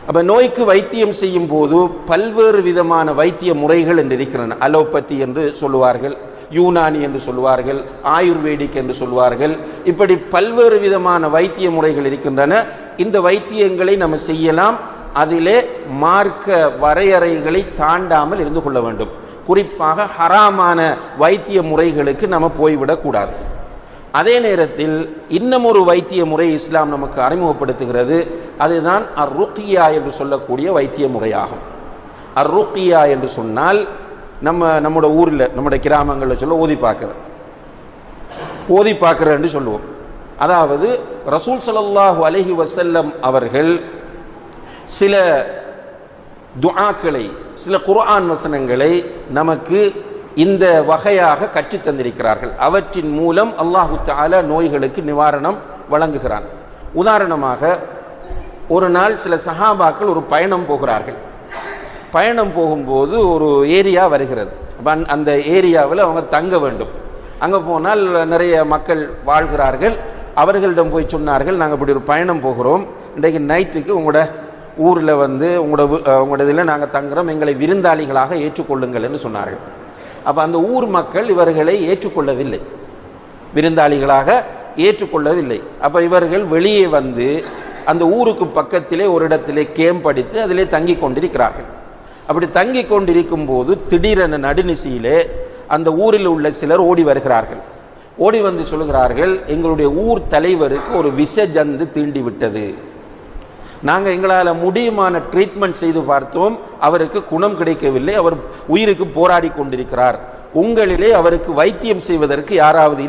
அப்போ நோய்க்கு வைத்தியம் செய்யும் போது பல்வேறு விதமான வைத்திய முறைகள் என்று இருக்கின்றன. அலோபதி என்று சொல்லுவார்கள், யூனானி என்று சொல்லுவார்கள், ஆயுர்வேதிக் என்று சொல்லுவார்கள். இப்படி பல்வேறு விதமான வைத்திய முறைகள் இருக்கின்றன. இந்த வைத்தியங்களை நம்ம செய்யலாம், அதிலே மார்க்க வரையறைகளை தாண்டாமல் இருந்து கொள்ள வேண்டும். குறிப்பாக ஹராமான வைத்திய முறைகளுக்கு நம்ம போய்விடக்கூடாது. அதே நேரத்தில் இன்னும் ஒரு வைத்திய முறை இஸ்லாம் நமக்கு அறிமுகப்படுத்துகிறது. அதுதான் அர்-ருக்யா என்று சொல்லக்கூடிய வைத்திய முறையாகும். அர்-ருக்யா என்று சொன்னால் நம்முடைய ஊரில் நம்முடைய கிராமங்களில் சொல்ல ஓதி பார்க்கிற என்று சொல்லுவோம். அதாவது ரசூல் ஸல்லல்லாஹு அலைஹி வஸல்லம் அவர்கள் சில துஆக்களை, சில குர்ஆன் வசனங்களை நமக்கு இந்த வகையாக கற்றுத் தந்திருக்கிறார்கள். அவற்றின் மூலம் அல்லாஹு தஆலா நோய்களுக்கு நிவாரணம் வழங்குகிறான். உதாரணமாக, ஒரு நாள் சில சஹாபாக்கள் ஒரு பயணம் போகிறார்கள். பயணம் போகும்போது ஒரு ஏரியா வருகிறது. அந்த ஏரியாவில் அவங்க தங்க வேண்டும். அங்கே போனால் நிறைய மக்கள் வாழ்கிறார்கள். அவர்களிடம் போய் சொன்னார்கள், நாங்கள் இப்படி ஒரு பயணம் போகிறோம், இன்றைக்கு நைட்டுக்கு உங்களோட ஊரில் உங்களோட இதில் நாங்கள் தங்குறோம், எங்களை விருந்தாளிகளாக ஏற்றுக்கொள்ளுங்கள் என்று சொன்னார்கள். அப்போ அந்த ஊர் மக்கள் இவர்களை ஏற்றுக்கொள்ளவில்லை, விருந்தாளிகளாக ஏற்றுக்கொள்ளவில்லை. அப்போ இவர்கள் வெளியே வந்து அந்த ஊருக்கு பக்கத்திலே ஒரு இடத்திலே கேம்ப் அடித்து அதிலே தங்கி கொண்டிருக்கிறார்கள். அப்படி தங்கி கொண்டிருக்கும் போது திடீரென நடுநிசையிலே அந்த ஊரில் உள்ள சிலர் ஓடி வருகிறார்கள். ஓடி வந்து சொல்கிறார்கள், எங்களுடைய ஊர் தலைவருக்கு ஒரு விஷ ஜந்து தீண்டி விட்டது, நாங்கள் எங்களால் முடியுமான ட்ரீட்மெண்ட் செய்து பார்த்தோம், அவருக்கு குணம் கிடைக்கவில்லை, அவர் உயிருக்கு போராடி கொண்டிருக்கிறார், உங்களிலே அவருக்கு வைத்தியம் செய்வதற்கு யாராவது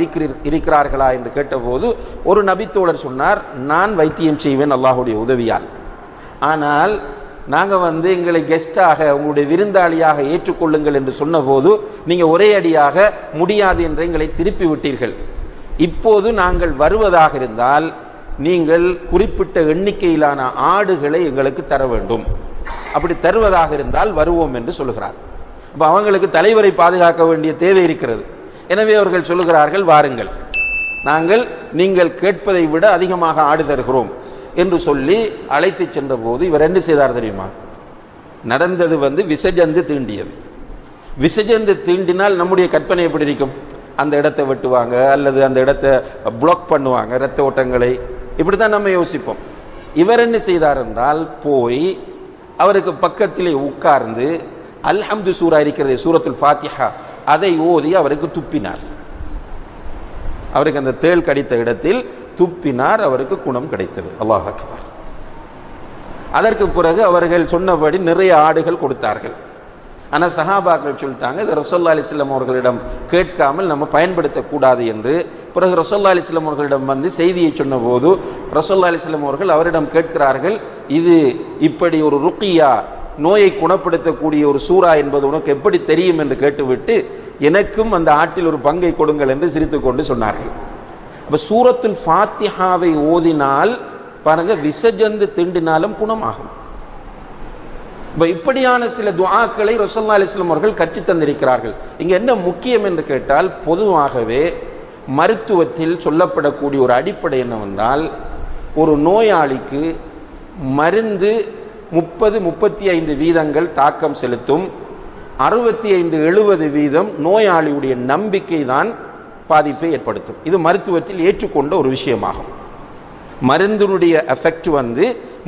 இருக்கிறார்களா என்று கேட்டபோது ஒரு நபித்தோழர் சொன்னார், நான் வைத்தியம் செய்வேன் அல்லாஹுடைய உதவியால். ஆனால் நாங்கள் எங்களை கெஸ்டாக உங்களுடைய விருந்தாளியாக ஏற்றுக்கொள்ளுங்கள் என்று சொன்னபோது நீங்கள் ஒரே அடியாக முடியாது என்று எங்களை திருப்பி விட்டீர்கள். இப்போது நாங்கள் வருவதாக இருந்தால் நீங்கள் குறிப்பிட்ட எண்ணிக்கையிலான ஆடுகளை எங்களுக்கு தர வேண்டும், அப்படி தருவதாக இருந்தால் வருவோம் என்று சொல்லுகிறார். அப்போ அவங்களுக்கு தலைவரை பாதுகாக்க வேண்டிய தேவை இருக்கிறது. எனவே அவர்கள் சொல்லுகிறார்கள், வாருங்கள், நாங்கள் நீங்கள் கேட்பதை விட அதிகமாக ஆடு தருகிறோம் என்று சொல்லி அழைத்து சென்ற போது இவர் என்ன செய்தார் தெரியுமா? நடந்தது விசஜந்து தீண்டியது. விசஜந்து தீண்டினால் நம்முடைய கற்பனை எப்படி இருக்கும்? அந்த இடத்தை வெட்டுவாங்க அல்லது அந்த இடத்தை பிளாக் பண்ணுவாங்க, இரத்த ஓட்டங்களை, இப்படித்தான் நம்ம யோசிப்போம். இவர் என்ன செய்தார் என்றால், போய் அவருக்கு பக்கத்திலே உட்கார்ந்து அல்ஹம்து சூரா இருக்கிறது, சூரத்துல் ஃபாத்திஹா, அதை ஓதி அவருக்கு துப்பினார். அவருக்கு அந்த தேள் கடித்த இடத்தில் துப்பினார், அவருக்கு குணம் கிடைத்தது. அல்லாஹ் அக்பர். அதற்கு பிறகு அவர்கள் சொன்னபடி நிறைய ஆடுகள் கொடுத்தார்கள். ஆனால் சஹாபாக்கள் சொல்லிட்டாங்க, இதை ரசூலுல்லாஹி அலைஹி வஸல்லம் அவர்களிடம் கேட்காமல் நம்ம பயன்படுத்தக்கூடாது என்று. பிறகு ரசூலுல்லாஹி அலைஹி வஸல்லம் அவர்களிடம் செய்தியை சொன்னபோது ரசூலுல்லாஹி அலைஹி வஸல்லம் அவர்கள் அவரிடம் கேட்கிறார்கள், இது இப்படி ஒரு ருக்கியா, நோயை குணப்படுத்தக்கூடிய ஒரு சூரா என்பது உனக்கு எப்படி தெரியும் என்று கேட்டுவிட்டு, எனக்கும் அந்த ஆட்டில் ஒரு பங்கை கொடுங்கள் என்று சிரித்து கொண்டு சொன்னார்கள். அப்போ சூரத்துல் ஃபாத்திஹாவை ஓதினால் பாருங்க, விசஜந்து திண்டினாலும் குணமாகும். இப்படியான சில துஆக்களை ரசூலுல்லாஹி அலைஹி வஸல்லம் அவர்கள் கற்றுத் தந்திருக்கிறார்கள். இங்க என்ன முக்கியம் என்று கேட்டால், பொதுவாகவே மருத்துவத்தில் சொல்லப்படக்கூடிய ஒரு அடிப்படை என்னவென்றால், ஒரு நோயாளிக்கு மருந்து 30-35% தாக்கம் செலுத்தும், 65-70% நோயாளியுடைய நம்பிக்கை தான் பாதிப்பை ஏற்படுத்தும். இது மருத்துவத்தில் ஏற்றுக்கொண்ட ஒரு விஷயமாகும். மருந்தினுடைய எஃபெக்ட்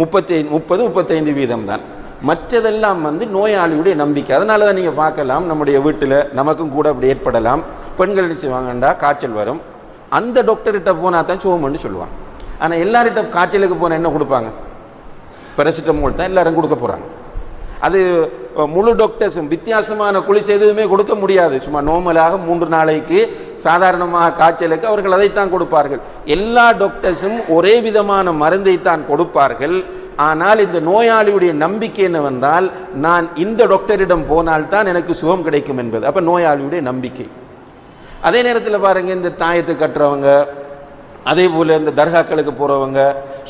30-35% தான், மற்றதெல்லாம் நோயாளியுடைய நம்பிக்கை. அதனால தான் நீங்கள் பார்க்கலாம், நம்முடைய வீட்டில் நமக்கும் கூட அப்படி ஏற்படலாம். பெண்கள் என்ன செய்வாங்கண்டா, காய்ச்சல் வரும், அந்த டாக்டர்கிட்ட போனால் தான் சோமன்னு சொல்லுவாங்க. ஆனால் எல்லார்கிட்ட காய்ச்சலுக்கு போனால் என்ன கொடுப்பாங்க? பேராசிட்டமால் தான் எல்லாரும் கொடுக்க போகிறாங்க. அது முழு டாக்டர்ஸும் வித்தியாசமான குளிச்சு எதுவுமே கொடுக்க முடியாது. சும்மா நார்மலாக 3 நாளைக்கு சாதாரணமாக காய்ச்சலுக்கு அவர்கள் அதைத்தான் கொடுப்பார்கள். எல்லா டாக்டர்ஸும் ஒரே விதமான மருந்தை தான் கொடுப்பார்கள். ஆனால் இந்த நோயாளியுடைய நம்பிக்கை என்னவென்றால், நான் இந்த டாக்டரிடம் போனால்தான் எனக்கு சுகம் கிடைக்கும் என்பது. அப்போ நோயாளியுடைய நம்பிக்கை. அதே நேரத்தில் பாருங்க, இந்த தாயத்து கட்டுறவங்க, அதே போல இந்த தர்காக்களுக்கு போறவங்க,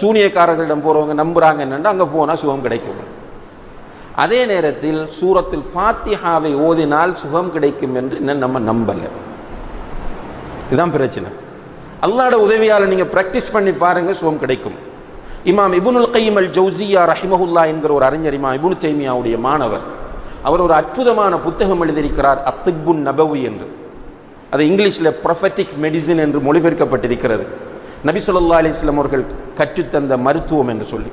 சூனியக்காரர்களிடம் போறவங்க நம்புறாங்க என்னன்னா அங்கே போனால் சுகம் கிடைக்கும். அதே நேரத்தில் சூரத்துல் ஃபாத்திஹாவை ஓதினால் சுகம் கிடைக்கும் என்று நம்ம நம்பல. இதுதான் பிரச்சனை. அல்லாஹ்வுடைய உதவியால் நீங்க பிராக்டிஸ் பண்ணி பாருங்க, சுகம் கிடைக்கும். இமாம் இப்னுல் கையிம் அல் ஜௌசியா ரஹிமஹுல்லா என்கிற ஒரு அறிஞர், இமாம் இப்னு தைமியாவுடைய மாணவர், அவர் ஒரு அற்புதமான புத்தகம் எழுதியிருக்கிறார், அத்திப்புன் நபவி என்று. அது இங்கிலீஷில் ப்ரொஃபெட்டிக் மெடிசின் என்று மொழிபெயர்க்கப்பட்டிருக்கிறது. நபி ஸல்லல்லாஹு அலைஹி வஸல்லம் அவர்கள் கற்றுத்தந்த மருத்துவம் என்று சொல்லி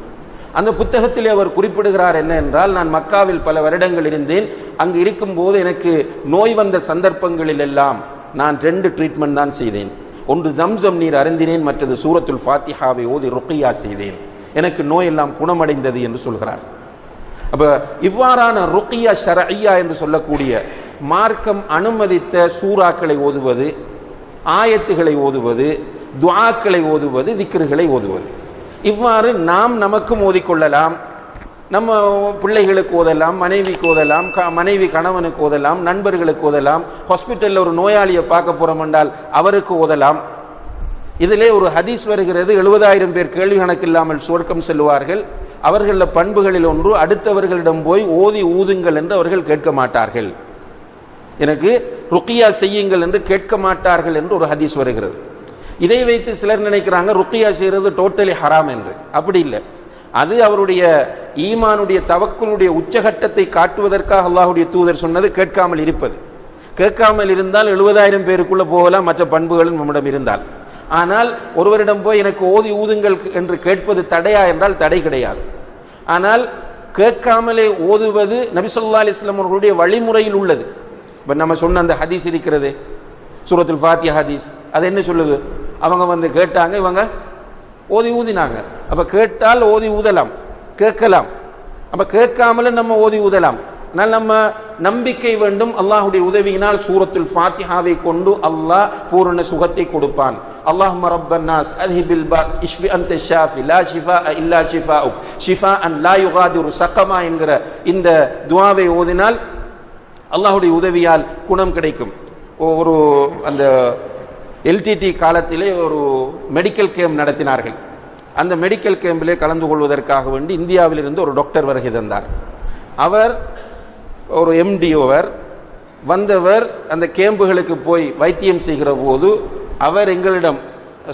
அந்த புத்தகத்திலே அவர் குறிப்பிடுகிறார் என்ன என்றால், நான் மக்காவில் பல வருடங்கள் இருந்தேன். அங்கு இருக்கும்போது எனக்கு நோய் வந்த சந்தர்ப்பங்களில் எல்லாம் நான் 2 ட்ரீட்மெண்ட் தான் செய்தேன். ஒன்று ஜம்சம் நீர் அருந்தினேன், மற்றது சூரத்துல் ஃபாத்திஹாவை ஓதி ருக்கியா செய்தேன். எனக்கு நோய் எல்லாம் குணமடைந்தது என்று சொல்கிறார். அப்ப இவ்வாறான ருக்கியா ஷரஇய்யா என்று சொல்லக்கூடிய மார்க்கம் அனுமதித்த சூறாக்களை ஓதுவது, ஆயத்துகளை ஓதுவது, துஆக்களை ஓதுவது, திக்ருகளை ஓதுவது, இவ்வாறு நாம் நமக்கும் ஓதிக்கொள்ளலாம். நம்ம பிள்ளைகளுக்கு ஓதலாம், மனைவிக்கு ஓதலாம், மனைவி கணவனுக்கு ஓதலாம், நண்பர்களுக்கு ஓதலாம், ஹாஸ்பிட்டலில் ஒரு நோயாளியை பார்க்க போறோம் என்றால் அவருக்கு ஓதலாம். இதிலே ஒரு ஹதீஸ் வருகிறது, 70,000 பேர் கேள்வி கணக்கில்லாமல் சொர்க்கம் செல்வார்கள். அவர்களில் பண்புகளில் ஒன்று, அடுத்தவர்களிடம் போய் ஓதி ஊதுங்கள் என்று அவர்கள் கேட்க மாட்டார்கள், எனக்கு ருக்கியா செய்யுங்கள் என்று கேட்க மாட்டார்கள் என்று ஒரு ஹதீஸ் வருகிறது. இதை வைத்து சிலர் நினைக்கிறாங்க ருக்கியா செய்யறது டோட்டலி ஹராம் என்று. அப்படி இல்லை. அது அவருடைய ஈமானுடைய தவக்குலுடைய உச்சகட்டத்தை காட்டுவதற்காக அல்லாஹ்வுடைய தூதர் சொன்னது கேட்காமல் இருப்பது. கேட்காமல் இருந்தால் 70,000 பேருக்குள்ள போகலாம், மற்ற பண்புகளும் நம்மிடம் இருந்தால். ஆனால் ஒருவரிடம் போய் எனக்கு ஓதி ஊதுங்கள் என்று கேட்பது தடையா என்றால் தடை கிடையாது. ஆனால் கேட்காமலே ஓதுவது நபி ஸல்லல்லாஹு அலைஹி வஸல்லம் அவர்களுடைய வழிமுறையில் உள்ளது. இப்போ நம்ம சொன்ன அந்த ஹதீஸ் இருக்கிறது, சூரத்துல் ஃபாத்திஹா ஹதீஸ், அது என்ன சொல்லுது? அவங்க வந்து கேட்டாங்க, இவங்க ஓதி ஊதினாங்க. அப்ப கேட்டால் ஓதி ஊதலாம், கேட்கலாம். அப்ப கேட்காமல நம்ம ஓதி ஊதலாம். ஆனால் நம்ம நம்பிக்கை வேண்டும், அல்லாஹ்வுடைய உதவியினால் சூரத்துல் ஃபாத்திஹாவை கொண்டு அல்லாஹ் பூரண சுகத்தை கொடுப்பான். அல்லாஹும்ம ரப்பன் நாஸ் அத்ஹிபில் பாஸ் இஷ்ஃபி அன்த ஷாஃபி லா ஷிஃபா இல்லா ஷிஃபாஉக் ஷிஃபாஅன் லா யுகாதிரு ஸகமா என்கிற இந்த துஆவை ஓதினால் அல்லாஹ்வுடைய உதவியால் குணம் கிடைக்கும். ஒரு அந்த எல்டிடி காலத்திலே ஒரு மெடிக்கல் கேம்ப் நடத்தினார்கள். அந்த மெடிக்கல் கேம்பிலே கலந்து கொள்வதற்காக வேண்டி இந்தியாவிலிருந்து ஒரு டாக்டர் வருகை தந்தார். அவர் ஒரு எம்டிஓவர் வந்தவர். அந்த கேம்புகளுக்கு போய் வைத்தியம் செய்கிற போது அவர் எங்களிடம்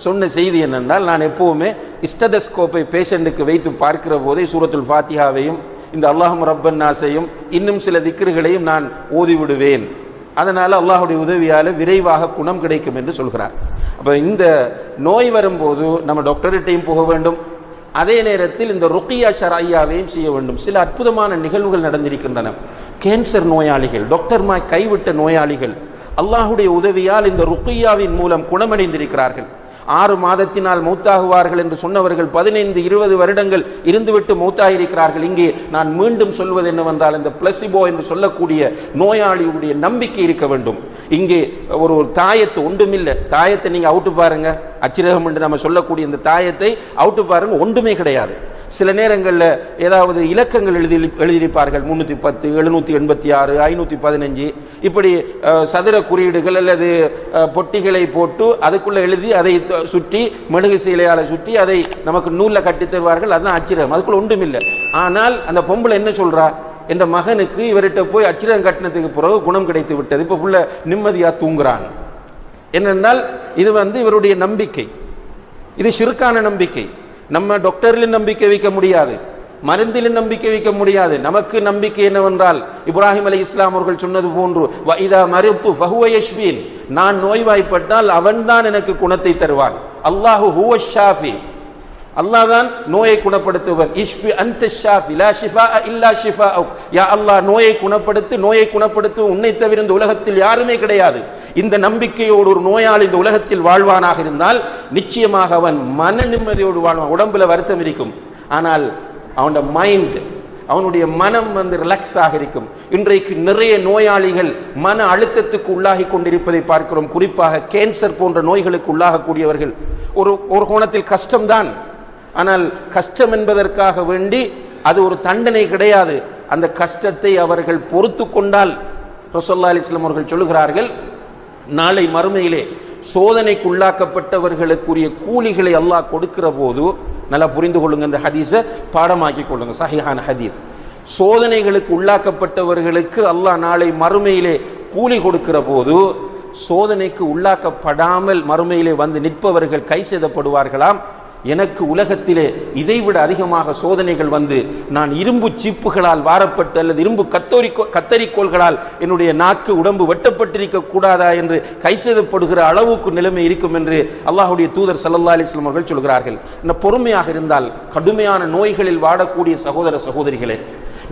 சொன்ன செய்தி என்னென்றால், நான் எப்பவுமே ஸ்டெதஸ்கோப்பை பேஷண்ட்டுக்கு வைத்து பார்க்கிற போதே சூரத்துல் ஃபாத்திஹாவையும் இந்த அல்லாஹும்ம ரப்பன் நாஸையும் இன்னும் சில திக்ருகளையும் நான் ஓதிவிடுவேன். அதனால அல்லாஹ்வுடைய உதவியால் விரைவாக குணம் கிடைக்கும் என்று சொல்கிறார். அப்ப இந்த நோய் வரும்போது நம்ம டாக்டர்கிட்டையும் போக வேண்டும், அதே நேரத்தில் இந்த ருக்கியா ஷரஇய்யாவையும் செய்ய வேண்டும். சில அற்புதமான நிகழ்வுகள் நடந்திருக்கின்றன. கேன்சர் நோயாளிகள், டாக்டர்மாய் கைவிட்ட நோயாளிகள் அல்லாஹ்வுடைய உதவியால் இந்த ருக்கியாவின் மூலம் குணமடைந்திருக்கிறார்கள். 6 மாதத்தினால் மௌத்தாகுவார்கள் என்று சொன்னவர்கள் 15-20 வருடங்கள் இருந்துவிட்டு மௌத்தாயிருக்கிறார்கள். இங்கே நான் மீண்டும் சொல்வது என்னவென்றால், இந்த பிளசிபோ என்று சொல்லக்கூடிய நோயாளியுடைய நம்பிக்கை இருக்க வேண்டும். இங்கே ஒரு தாயத்து ஒன்றுமில்லை, தாயத்தை நீங்க அவுட்டு பாருங்க, அச்சிரகம் என்று நம்ம சொல்லக்கூடிய இந்த தாயத்தை அவுட்டு பாருங்க, ஒன்றுமே கிடையாது. சில நேரங்களில் ஏதாவது இலக்கங்கள் எழுதியிருப்பார்கள், 310, 786, 515, இப்படி சதுர குறியீடுகள் அல்லது பொட்டிகளை போட்டு அதுக்குள்ள எழுதி அதை சுற்றி மெழுகு சீலையால சுற்றி அதை நமக்கு நூல்ல கட்டி தருவார்கள். அதுதான் அச்சிரகம், அதுக்குள்ள ஒன்றும் இல்லை. ஆனால் அந்த பொம்பளை என்ன சொல்றா, என்ற மகனுக்கு இவர்கிட்ட போய் அச்சிரகம் கட்டினதுக்கு பிறகு குணம் கிடைத்து விட்டது, இப்ப புள்ள நிம்மதியா தூங்குறான். என்னென்றால் இது இவருடைய நம்பிக்கை, இது ஷிர்கான நம்பிக்கை. நம்ம டாக்டரில் நம்பிக்கை வைக்க முடியாது, மருந்தில் நம்பிக்கை வைக்க முடியாது. நமக்கு நம்பிக்கை என்னவென்றால், இப்ராஹிம் அலைஹிஸ்ஸலாம் அவர்கள் சொன்னது போன்று, வ இதா மரித்து ஃபஹுவ யஷ்ஃபீன், நான் நோய்வாய்ப்பட்டால் அவன்தான் எனக்கு குணத்தை தருவான். அல்லாஹு ஹுவ ஷாஃபி, அல்லாஹ் தான் நோயை குணப்படுத்துவன். இஷ்ஃபி அன்த ஷாஃபி லா ஷிஃபா இல்லா ஷிஃபாஉக், யா அல்லாஹ் நோயை குணப்படுத்து, நோயை குணப்படுத்து, உன்னை தவிர இந்த உலகத்தில் யாருமே கிடையாது. இந்த நம்பிக்கையோடு ஒரு நோயாளி இந்த உலகத்தில் வாழ்வானாக இருந்தால் நிச்சயமாக அவன் மன நிம்மதியோடு வாழ்வான். உடம்புல வருத்தம் இருக்கும், ஆனால் அவனுடைய மைண்ட், அவனுடைய மனம் ரிலாக்ஸ் ஆக இருக்கும். இன்றைக்கு நிறைய நோயாளிகள் மன அழுத்தத்துக்கு உள்ளாகி கொண்டிருப்பதை பார்க்கிறோம். குறிப்பாக கேன்சர் போன்ற நோய்களுக்கு உள்ளாகக்கூடியவர்கள் ஒரு கோணத்தில் கஷ்டம்தான், ஆனால் கஷ்டம் என்பதற்காக வேண்டி அது ஒரு தண்டனை கிடையாது. அந்த கஷ்டத்தை அவர்கள் பொறுத்து கொண்டால் ரசூலுல்லாஹி அலைஹி வஸல்லம் அவர்கள் சொல்லுகிறார்கள், நாளை மறுமையிலே சோதனைக்கு உள்ளாக்கப்பட்டவர்களுக்குரிய கூலிகளை அல்லாஹ் கொடுக்கிற போது, நல்லா புரிந்து கொள்ளுங்க, இந்த ஹதீஸை பாடமாக்கி கொள்ளுங்க, சஹீஹான ஹதீஸ். சோதனைகளுக்கு உள்ளாக்கப்பட்டவர்களுக்கு அல்லாஹ் நாளை மறுமையிலே கூலி கொடுக்கிற போது, சோதனைக்கு உள்ளாக்கப்படாமல் மறுமையிலே வந்து நிற்பவர்கள் கை செய்தப்படுவார்களாம். எனக்கு உலகத்திலே இதைவிட அதிகமாக சோதனைகள் வந்து நான் இரும்பு சீப்புகளால் வாரப்பட்டு அல்லது இரும்பு கத்தரிக்கோள்களால் என்னுடைய நாக்கு உடம்பு வெட்டப்பட்டிருக்க கூடாதா என்று கைசெதப்படுகிற அளவுக்கு நிலைமை இருக்கும் என்று அல்லாஹ்வுடைய தூதர் ஸல்லல்லாஹு அலைஹி வஸல்லம் அவர்கள் சொல்கிறார்கள். இந்த பொறுமையாக இருந்தால் கடுமையான நோய்களில் வாடக்கூடிய சகோதர சகோதரிகளே,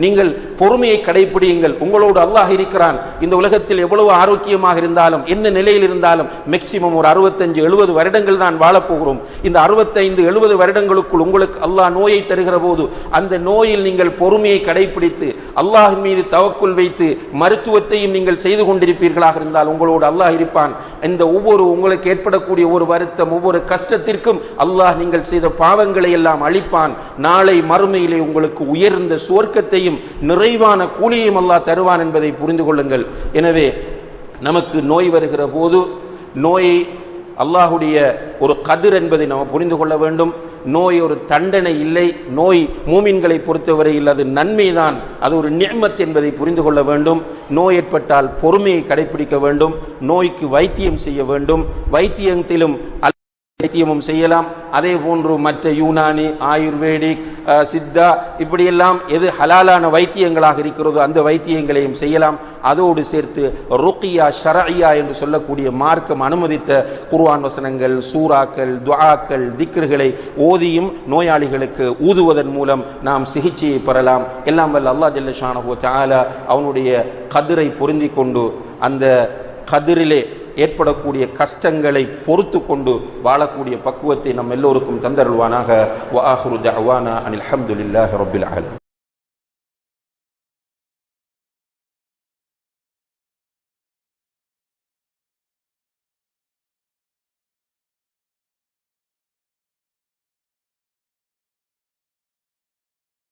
நீங்கள் பொறுமையை கடைபிடியுங்கள். உங்களோடு அல்லாஹ் இருக்கிறான். இந்த உலகத்தில் எவ்வளவு ஆரோக்கியமாக இருந்தாலும் என்ன நிலையில் இருந்தாலும் மேக்சிமம் ஒரு 65-70 வருடங்கள் தான் வாழப்போகிறோம். இந்த 65-70 வருடங்களுக்குள் உங்களுக்கு அல்லாஹ் நோயை தருகிற போது அந்த நோயில் நீங்கள் பொறுமையை கடைபிடித்து அல்லாஹ் மீது தவக்குல் வைத்து மருத்துவத்தையும் நீங்கள் செய்து கொண்டிருப்பீர்களாக இருந்தால் உங்களோடு அல்லாஹ் இருப்பான். இந்த ஒவ்வொரு உங்களுக்கு ஏற்படக்கூடிய ஒரு வருத்தம், ஒவ்வொரு கஷ்டத்திற்கும் அல்லாஹ் நீங்கள் செய்த பாவங்களை எல்லாம் அழிப்பான். நாளை மறுமையிலே உங்களுக்கு உயர்ந்த சுவர்க்கத்தை நிறைவான கூலியையும் அல்லாஹ் தருவான் என்பதை புரிந்து கொள்ளுங்கள். எனவே நமக்கு நோய் வருகிற போது நோயை அல்லாஹுடைய ஒரு கதிர் என்பதை நாம் புரிந்து கொள்ள வேண்டும். நோய் ஒரு தண்டனை இல்லை. நோய் மூமின்களை பொறுத்தவரையில் அது நன்மைதான், அது ஒரு நிஅமத் என்பதை புரிந்து கொள்ள வேண்டும். நோய் ஏற்பட்டால் பொறுமையை கடைபிடிக்க வேண்டும். நோய்க்கு வைத்தியம் செய்ய வேண்டும். வைத்தியத்திலும் வைத்தியமும் செய்யலாம். அதே போன்று மற்ற யூனானி, ஆயுர்வேதிக், சித்தா இப்படியெல்லாம் எது ஹலாலான வைத்தியங்களாக இருக்கிறதோ அந்த வைத்தியங்களையும் செய்யலாம். அதோடு சேர்த்து ருக்கியா ஷரஇயா என்று சொல்லக்கூடிய மார்க்கம் அனுமதித்த குர்ஆன் வசனங்கள், சூறாக்கள், துஆக்கள், திக்ர்களை ஓதியும் நோயாளிகளுக்கு ஊதுவதன் மூலம் நாம் சிகிச்சையை பெறலாம். எல்லாம் வல்ல அல்லாஹ் ஜல்ல ஷானஹு வ தஆலா அவனுடைய கதிரை பொருந்தி கொண்டு அந்த கதிரிலே ஏற்படக்கூடிய கஷ்டங்களை பொறுத்து கொண்டு வாழக்கூடிய பக்குவத்தை நம் எல்லோருக்கும் தந்தருள்வானாக. வ ஆகிரு தஅவானா அனில் ஹம்துலில்லாஹி ரப்பில் ஆலமீன்.